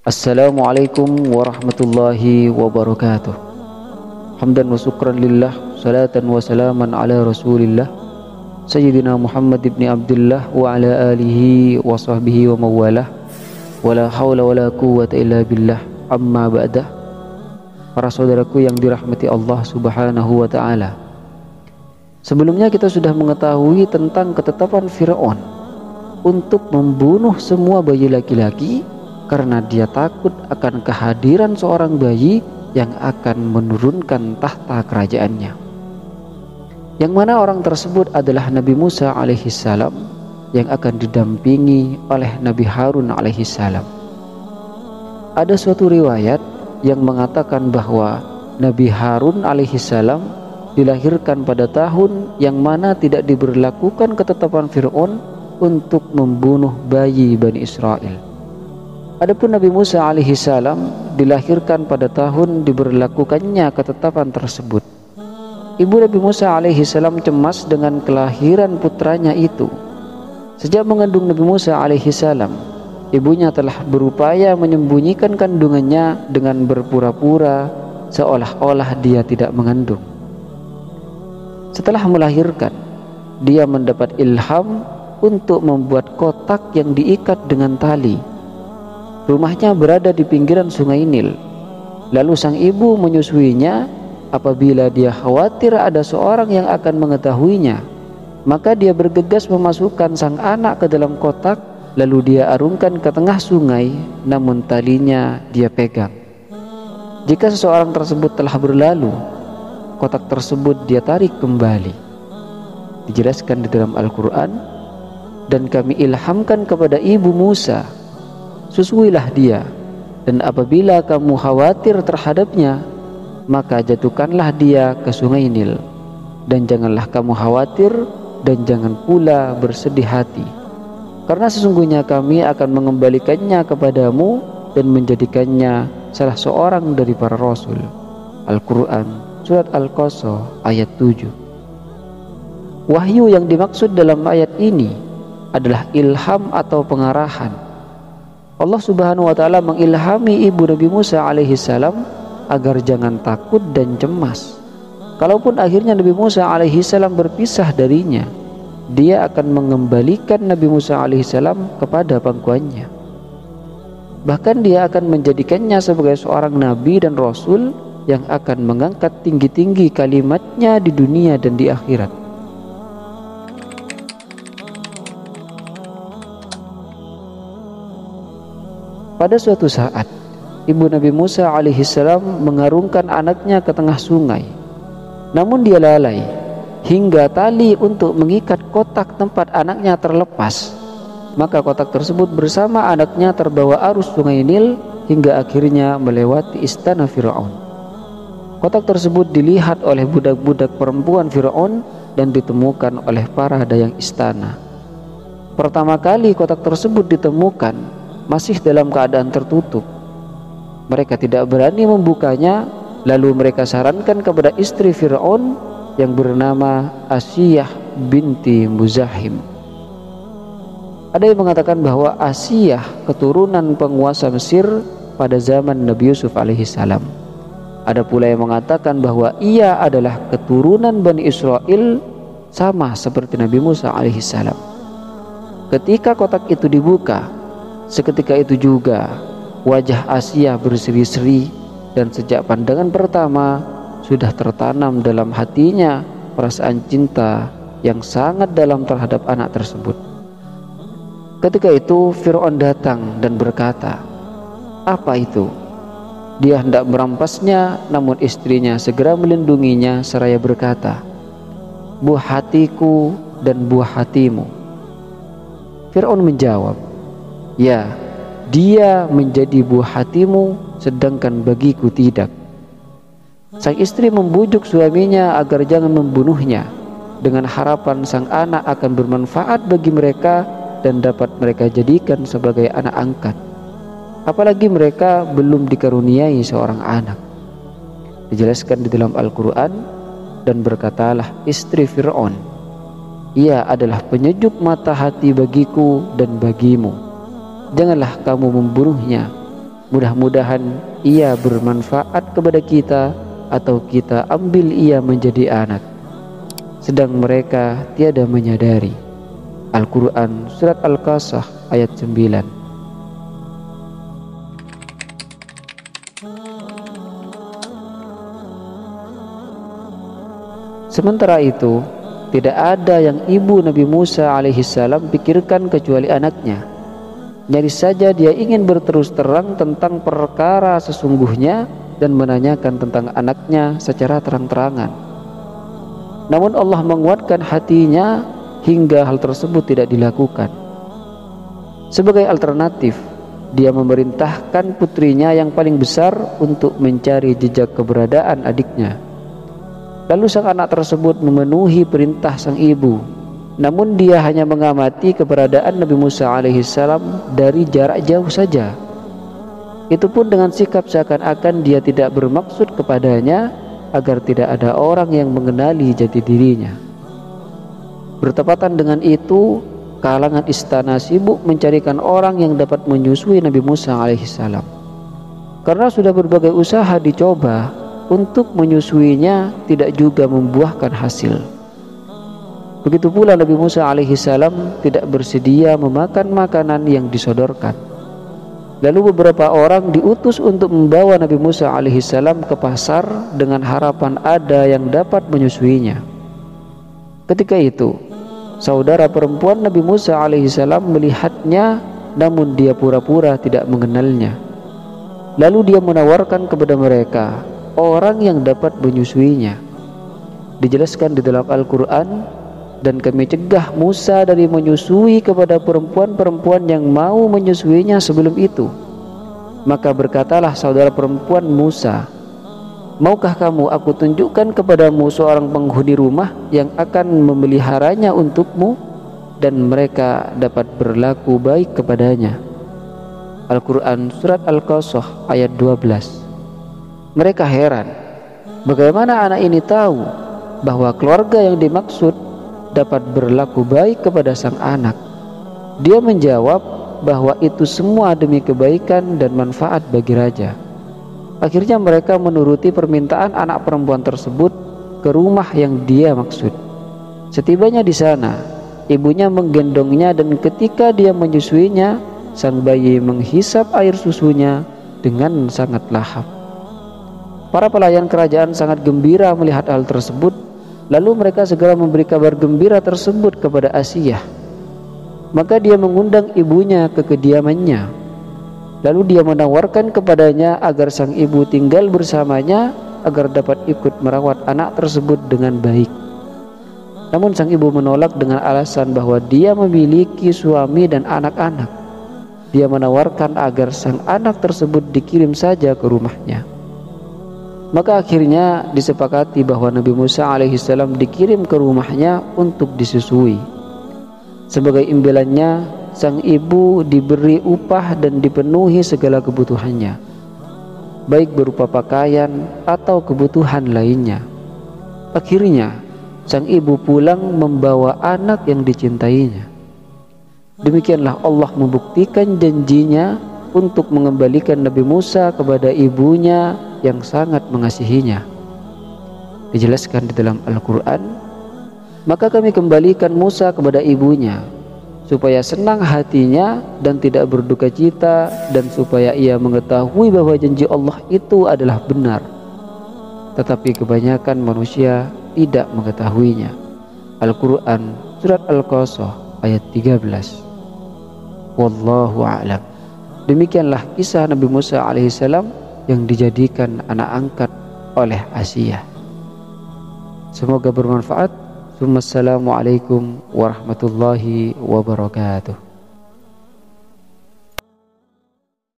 Assalamualaikum warahmatullahi wabarakatuh. Hamdan wa syukran lillah, salatan wa salaman ala rasulillah Sayyidina Muhammad ibn Abdullah wa ala alihi wa sahbihi wa mawalah. Wala hawla wala quwwata illa billah, amma ba'dah. Para saudaraku yang dirahmati Allah subhanahu wa ta'ala, sebelumnya kita sudah mengetahui tentang ketetapan Fir'aun untuk membunuh semua bayi laki-laki karena dia takut akan kehadiran seorang bayi yang akan menurunkan tahta kerajaannya, yang mana orang tersebut adalah Nabi Musa alaihissalam yang akan didampingi oleh Nabi Harun alaihissalam. Ada suatu riwayat yang mengatakan bahwa Nabi Harun alaihissalam dilahirkan pada tahun yang mana tidak diberlakukan ketetapan Fir'aun untuk membunuh bayi Bani Israel. Adapun Nabi Musa alaihissalam dilahirkan pada tahun diberlakukannya ketetapan tersebut. Ibu Nabi Musa alaihissalam cemas dengan kelahiran putranya itu. Sejak mengandung Nabi Musa alaihissalam, ibunya telah berupaya menyembunyikan kandungannya dengan berpura-pura seolah-olah dia tidak mengandung. Setelah melahirkan, dia mendapat ilham untuk membuat kotak yang diikat dengan tali. Rumahnya berada di pinggiran sungai Nil. Lalu sang ibu menyusuinya. Apabila dia khawatir ada seorang yang akan mengetahuinya, maka dia bergegas memasukkan sang anak ke dalam kotak, lalu dia arungkan ke tengah sungai, namun talinya dia pegang. Jika seseorang tersebut telah berlalu, kotak tersebut dia tarik kembali. Dijelaskan di dalam Al-Quran, dan kami ilhamkan kepada ibu Musa, susuilah dia, dan apabila kamu khawatir terhadapnya, maka jatuhkanlah dia ke sungai Nil, dan janganlah kamu khawatir dan jangan pula bersedih hati, karena sesungguhnya kami akan mengembalikannya kepadamu dan menjadikannya salah seorang dari para rasul. Al-Quran Surat Al-Qasas ayat 7. Wahyu yang dimaksud dalam ayat ini adalah ilham atau pengarahan. Allah subhanahu wa ta'ala mengilhami ibu Nabi Musa alaihissalam agar jangan takut dan cemas. Kalaupun akhirnya Nabi Musa alaihissalam berpisah darinya, dia akan mengembalikan Nabi Musa alaihissalam kepada pangkuannya. Bahkan dia akan menjadikannya sebagai seorang nabi dan rasul yang akan mengangkat tinggi-tinggi kalimatnya di dunia dan di akhirat. Pada suatu saat, ibu Nabi Musa alaihissalam mengarungkan anaknya ke tengah sungai. Namun dia lalai hingga tali untuk mengikat kotak tempat anaknya terlepas. Maka kotak tersebut bersama anaknya terbawa arus sungai Nil hingga akhirnya melewati istana Fir'aun. Kotak tersebut dilihat oleh budak-budak perempuan Fir'aun dan ditemukan oleh para dayang istana. Pertama kali kotak tersebut ditemukan masih dalam keadaan tertutup. Mereka tidak berani membukanya, lalu mereka sarankan kepada istri Fir'aun yang bernama Asiyah binti Muzahim. Ada yang mengatakan bahwa Asiyah keturunan penguasa Mesir pada zaman Nabi Yusuf alaihissalam. Ada pula yang mengatakan bahwa ia adalah keturunan Bani Israel, sama seperti Nabi Musa alaihissalam. Ketika kotak itu dibuka, seketika itu juga wajah Asiyah berseri-seri, dan sejak pandangan pertama sudah tertanam dalam hatinya perasaan cinta yang sangat dalam terhadap anak tersebut. Ketika itu Fir'aun datang dan berkata, "Apa itu?" Dia hendak merampasnya, namun istrinya segera melindunginya seraya berkata, "Buah hatiku dan buah hatimu." Fir'aun menjawab, "Ya, dia menjadi buah hatimu, sedangkan bagiku tidak." Sang istri membujuk suaminya agar jangan membunuhnya, dengan harapan sang anak akan bermanfaat bagi mereka dan dapat mereka jadikan sebagai anak angkat. Apalagi mereka belum dikaruniai seorang anak. Dijelaskan di dalam Al-Quran, dan berkatalah istri Fir'aun, Ia adalah penyejuk mata hati bagiku dan bagimu. Janganlah kamu membunuhnya, Mudah-mudahan ia bermanfaat kepada kita, atau kita ambil ia menjadi anak, sedang mereka tiada menyadari. Al-Quran Surat Al-Qasas ayat 9. Sementara itu, tidak ada yang ibu Nabi Musa alaihissalam pikirkan kecuali anaknya. Nyaris saja dia ingin berterus terang tentang perkara sesungguhnya dan menanyakan tentang anaknya secara terang-terangan. Namun Allah menguatkan hatinya hingga hal tersebut tidak dilakukan. Sebagai alternatif, dia memerintahkan putrinya yang paling besar untuk mencari jejak keberadaan adiknya. Lalu sang anak tersebut memenuhi perintah sang ibu, namun dia hanya mengamati keberadaan Nabi Musa alaihissalam dari jarak jauh saja. Itu pun dengan sikap seakan-akan dia tidak bermaksud kepadanya agar tidak ada orang yang mengenali jati dirinya. Bertepatan dengan itu, kalangan istana sibuk mencarikan orang yang dapat menyusui Nabi Musa alaihissalam. Karena sudah berbagai usaha dicoba untuk menyusuinya, tidak juga membuahkan hasil. Begitu pula Nabi Musa alaihissalam tidak bersedia memakan makanan yang disodorkan. Lalu beberapa orang diutus untuk membawa Nabi Musa alaihissalam ke pasar dengan harapan ada yang dapat menyusuinya. Ketika itu, saudara perempuan Nabi Musa alaihissalam melihatnya, namun dia pura-pura tidak mengenalnya. Lalu dia menawarkan kepada mereka orang yang dapat menyusuinya. Dijelaskan di dalam Al-Quran, dan kami cegah Musa dari menyusui kepada perempuan-perempuan yang mau menyusuinya sebelum itu. Maka berkatalah saudara perempuan Musa, maukah kamu aku tunjukkan kepadamu seorang penghuni rumah yang akan memeliharanya untukmu, dan mereka dapat berlaku baik kepadanya. Al-Quran Surat Al-Qasas ayat 12. Mereka heran, bagaimana anak ini tahu bahwa keluarga yang dimaksud dapat berlaku baik kepada sang anak. Dia menjawab bahwa itu semua demi kebaikan dan manfaat bagi raja. Akhirnya mereka menuruti permintaan anak perempuan tersebut ke rumah yang dia maksud. Setibanya di sana, ibunya menggendongnya, dan ketika dia menyusuinya, sang bayi menghisap air susunya dengan sangat lahap. Para pelayan kerajaan sangat gembira melihat hal tersebut. Lalu mereka segera memberi kabar gembira tersebut kepada Asiyah. Maka dia mengundang ibunya ke kediamannya. Lalu dia menawarkan kepadanya agar sang ibu tinggal bersamanya agar dapat ikut merawat anak tersebut dengan baik. Namun sang ibu menolak dengan alasan bahwa dia memiliki suami dan anak-anak. Dia menawarkan agar sang anak tersebut dikirim saja ke rumahnya. Maka akhirnya disepakati bahwa Nabi Musa alaihissalam dikirim ke rumahnya untuk disusui. Sebagai imbalannya, sang ibu diberi upah dan dipenuhi segala kebutuhannya, baik berupa pakaian atau kebutuhan lainnya. Akhirnya sang ibu pulang membawa anak yang dicintainya. Demikianlah Allah membuktikan janjinya untuk mengembalikan Nabi Musa kepada ibunya yang sangat mengasihinya. Dijelaskan di dalam Al-Quran, maka kami kembalikan Musa kepada ibunya supaya senang hatinya dan tidak berduka cita, dan supaya ia mengetahui bahwa janji Allah itu adalah benar. Tetapi kebanyakan manusia tidak mengetahuinya. Al-Quran Surat Al-Qasas ayat 13. Wallahu a'lam. Demikianlah kisah Nabi Musa alaihissalam yang dijadikan anak angkat oleh Asiyah. Semoga bermanfaat. Assalamualaikum warahmatullahi wabarakatuh.